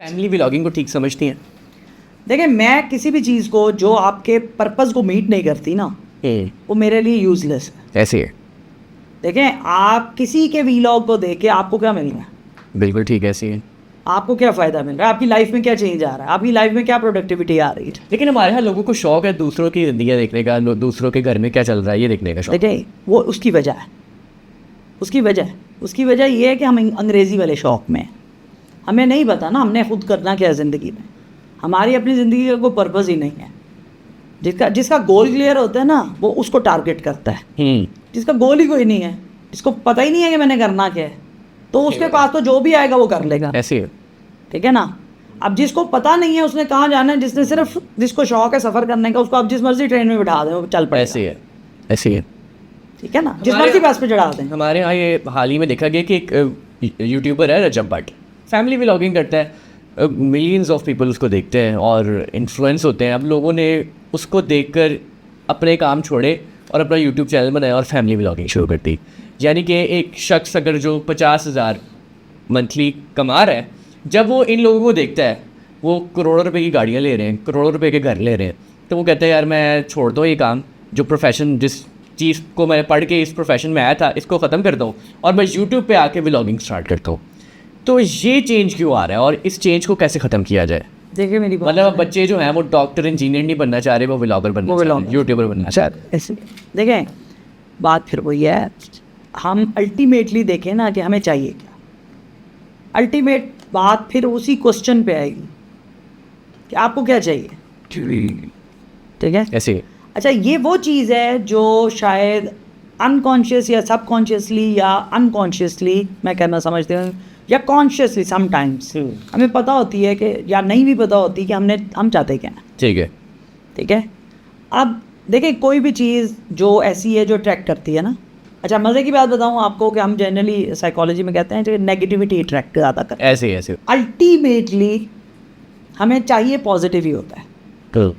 Family vlogging को ठीक समझती हैं? देखिए, मैं किसी भी चीज़ को जो आपके पर्पस को मीट नहीं करती ना, वो मेरे लिए यूजलेस है। ऐसे है, देखें, आप किसी के वीलॉग को देख के आपको क्या मिल रहा है? बिल्कुल ठीक है, ऐसे है। आपको क्या फ़ायदा मिल रहा है? आपकी लाइफ में क्या चेंज आ रहा है? आपकी लाइफ में क्या प्रोडक्टिविटी आ रही है? लेकिन हमारे यहाँ लोगों को शौक है दूसरों की ज़िंदगी देखने का, दूसरों के घर में क्या चल रहा है ये देखने का शौक। देखिए, वो उसकी वजह है। उसकी वजह ये है कि हम अंग्रेज़ी वाले शौक़ में हैं। हमें नहीं पता ना हमने खुद करना क्या है ज़िंदगी में। हमारी अपनी ज़िंदगी का कोई पर्पज़ ही नहीं है। जिसका गोल क्लियर होता है ना, वो उसको टारगेट करता है। जिसका गोल ही कोई नहीं है, जिसको पता ही नहीं है कि मैंने करना क्या है, तो उसके पास तो जो भी आएगा वो कर लेगा। ऐसे है। ठीक है ना। अब जिसको पता नहीं है उसने कहाँ जाना है, जिसको शौक है सफ़र करने का, उसको आप जिस मर्जी ट्रेन में बिठा दें वो चल पड़ेगा। ऐसे है, ऐसे है। ठीक है ना, जिस मर्जी बस पे चढ़ा दें। हमारे यहाँ ये हाल ही में देखा गया कि एक यूट्यूबर है रजब भट्ट, फैमिली व्लॉगिंग करता है, मिलियंस ऑफ पीपल उसको देखते हैं और इन्फ्लुएंस होते हैं। अब लोगों ने उसको देखकर अपने काम छोड़े और अपना यूट्यूब चैनल बनाया और फैमिली व्लॉगिंग शुरू कर दी। यानी कि एक शख्स अगर जो 50,000 मंथली कमा रहा है, जब वो इन लोगों को देखता है, वो करोड़ों रुपए की गाड़ियाँ ले रहे हैं, करोड़ों रुपए के घर ले रहे हैं, तो वो कहता है यार मैं छोड़ दो ये काम, जो प्रोफेशन जिस चीज़ को मैं पढ़ के इस प्रोफेशन में आया था इसको ख़त्म कर दो और मैं यूट्यूब पे आके व्लॉगिंग स्टार्ट करता हूँ। तो ये चेंज क्यों आ रहा है और इस चेंज को कैसे ख़त्म किया जाए? देखिए मेरी बात, मतलब बच्चे जो हैं वो डॉक्टर इंजीनियर नहीं बनना चाह रहे, वो व्लॉगर बनना चाह रहे हैं, यूट्यूबर बनना चाह रहे हैं। ऐसे देखें, बात फिर वही है, हम अल्टीमेटली देखें ना कि हमें चाहिए क्या। अल्टीमेट बात फिर उसी क्वेश्चन पे आएगी कि आपको क्या चाहिए। ठीक है, ऐसे अच्छा, ये वो चीज़ है जो शायद अनकॉन्शियस या सबकॉन्शियसली या अनकॉन्शियसली मैं कहना समझती हूँ, या कॉन्शियसली समटाइम्स हमें पता होती है कि, या नहीं भी पता होती कि हम चाहते क्या हैं। ठीक है। ठीक है, अब देखिए कोई भी चीज़ जो ऐसी है जो अट्रैक्ट करती है ना, अच्छा मज़े की बात बताऊँ आपको कि हम जनरली साइकोलॉजी में कहते हैं कि नेगेटिविटी अट्रैक्ट ज़्यादा करती है। ऐसे अल्टीमेटली हमें चाहिए पॉजिटिव ही होता है।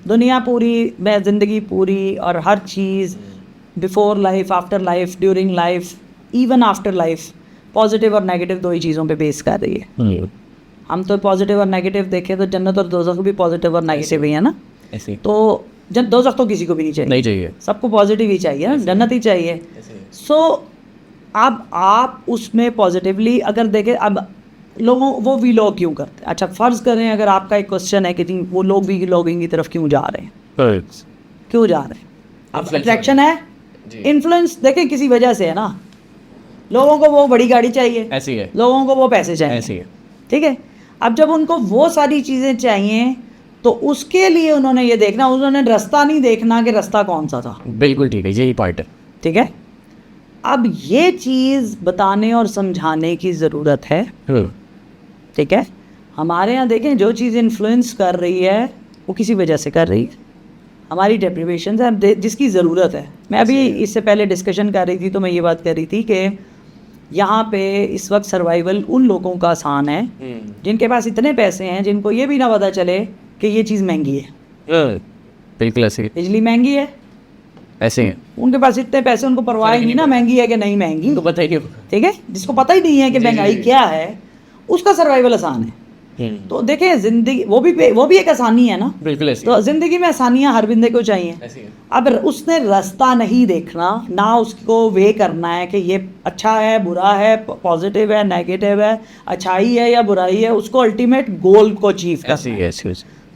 दुनिया पूरी में ज़िंदगी पूरी और हर चीज़, before life, after life, during life, even after life, positive और नेगेटिव दो ही चीज़ों पे बेस कर रही है। हम तो पॉजिटिव और नेगेटिव देखें तो जन्नत और दोज़ख भी पॉजिटिव और नेगेटिव ही है ना। ऐसे तो जब दोज़ख तो किसी को भी नहीं चाहिए, सबको पॉजिटिव ही चाहिए ना, जन्नत ही चाहिए। सो अब आप उसमें पॉजिटिवली अगर देखें, अब लोगों वो व्लॉग क्यों करते हैं? अच्छा फ़र्ज़ करें अगर आपका एक क्वेश्चन है कि वो लोग भी व्लॉगिंग की तरफ क्यों जा रहे हैं, क्यों जा रहे हैं? अब अट्रैक्शन है, इन्फ्लुएंस देखें किसी वजह से है ना। लोगों को वो बड़ी गाड़ी चाहिए, ऐसी है, लोगों को वो पैसे चाहिए, ऐसी है। ठीक है। अब जब उनको वो सारी चीज़ें चाहिए तो उसके लिए उन्होंने ये देखना, उन्होंने रास्ता नहीं देखना कि रास्ता कौन सा था। बिल्कुल ठीक है, यही पॉइंट है। ठीक है, अब ये चीज़ बताने और समझाने की ज़रूरत है। ठीक है, हमारे यहाँ देखें जो चीज़ इन्फ्लुएंस कर रही है वो किसी वजह से कर रही है, हमारी डेप्रिवेशन है जिसकी ज़रूरत है। मैं अभी इससे पहले डिस्कशन कर रही थी तो मैं ये बात कर रही थी कि यहाँ पे इस वक्त सर्वाइवल उन लोगों का आसान है जिनके पास इतने पैसे हैं, जिनको ये भी ना पता चले कि ये चीज़ महंगी है। बिल्कुल ऐसे बिजली महंगी है, ऐसे है, उनके पास इतने पैसे, उनको परवाह ही नहीं ना महंगी है कि नहीं महंगी, उनको पता ही नहीं। ठीक है। जिसको पता ही नहीं है कि महंगाई क्या है, उसका सर्वाइवल आसान है। तो देखें ज़िंदगी वो भी एक आसानी है ना। बिल्कुल ऐसे तो ज़िंदगी में आसानियाँ हर बंदे को चाहिए। ऐसे है। अब उसने रास्ता नहीं देखना ना, उसको वे करना है कि ये अच्छा है बुरा है, पॉजिटिव है नेगेटिव है, अच्छाई है या बुराई है, उसको अल्टीमेट गोल को अचीव करना है।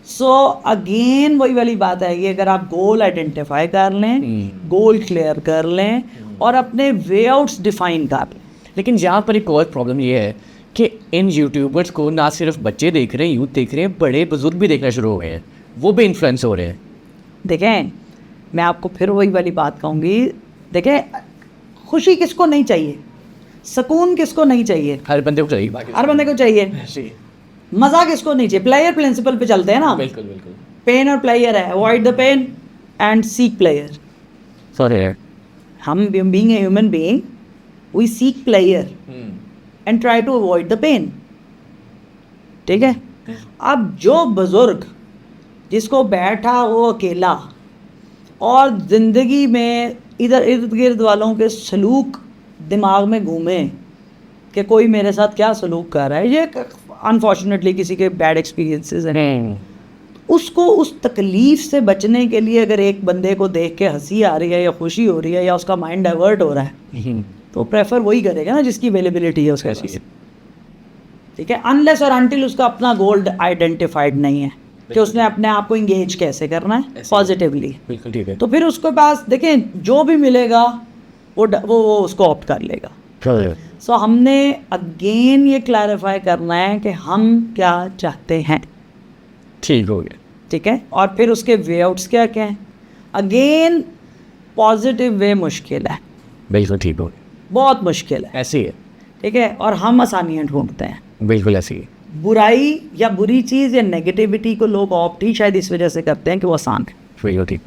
सो अगेन वही वाली बात है कि अगर आप गोल आइडेंटिफाई कर लें, गोल क्लियर कर लें और अपने वे आउट्स डिफाइन कर लें। लेकिन यहाँ पर एक और प्रॉब्लम ये है कि इन यूट्यूबर्स को ना सिर्फ बच्चे देख रहे हैं, यूथ देख रहे हैं, बड़े बुजुर्ग भी देखना शुरू हो गए हैं, वो भी इन्फ्लुएंस हो रहे हैं। देखें, मैं आपको फिर वही वाली बात कहूँगी, देखें खुशी किसको नहीं चाहिए, सुकून किसको नहीं चाहिए? हर बंदे को चाहिए, हर बंदे को चाहिए। मज़ा किसको नहीं चाहिए? प्लेयर प्रिंसिपल पे चलते हैं ना। बिल्कुल बिल्कुल। पेन और प्लेयर है, avoid the pain and seek pleasure. Sorry, हम being a human being we seek pleasure and try to avoid the pain. ठीक है, अब जो बुज़ुर्ग जिसको बैठा वो अकेला और ज़िंदगी में इधर इर्द गिर्द वालों के सलूक दिमाग में घूमे कि कोई मेरे साथ क्या सलूक कर रहा है, ये अनफॉर्चुनेटली किसी के बैड एक्सपीरियंसेस हैं, उसको उस तकलीफ से बचने के लिए अगर एक बंदे को देख के हंसी आ रही है या खुशी हो रही है या उसका माइंड डाइवर्ट हो रहा है, तो प्रेफर वही करेगा ना जिसकी अवेलेबिलिटी है उसके पास, ठीक है, अनलेस और अनटिल उसका अपना गोल आइडेंटिफाइड नहीं है कि उसने अपने आप को इंगेज कैसे करना है पॉजिटिवली। बिल्कुल ठीक है। तो फिर उसके पास देखें जो भी मिलेगा वो उसको ऑप्ट कर लेगा। सो हमने अगेन ये क्लैरिफाई करना है कि हम क्या चाहते हैं, ठीक हो गया, ठीक है, और फिर उसके वे आउट्स क्या क्या हैं। अगेन पॉजिटिव वे मुश्किल है, बिल्कुल ठीक हो गया, बहुत मुश्किल है, ऐसे ही है, ठीक है, और हम आसानियाँ ढूंढते हैं। बिल्कुल ऐसे ही। बुराई या बुरी चीज़ या नेगेटिविटी को लोग ऑप्ट ही शायद इस वजह से करते हैं कि वो आसान है। बिल्कुल ठीक।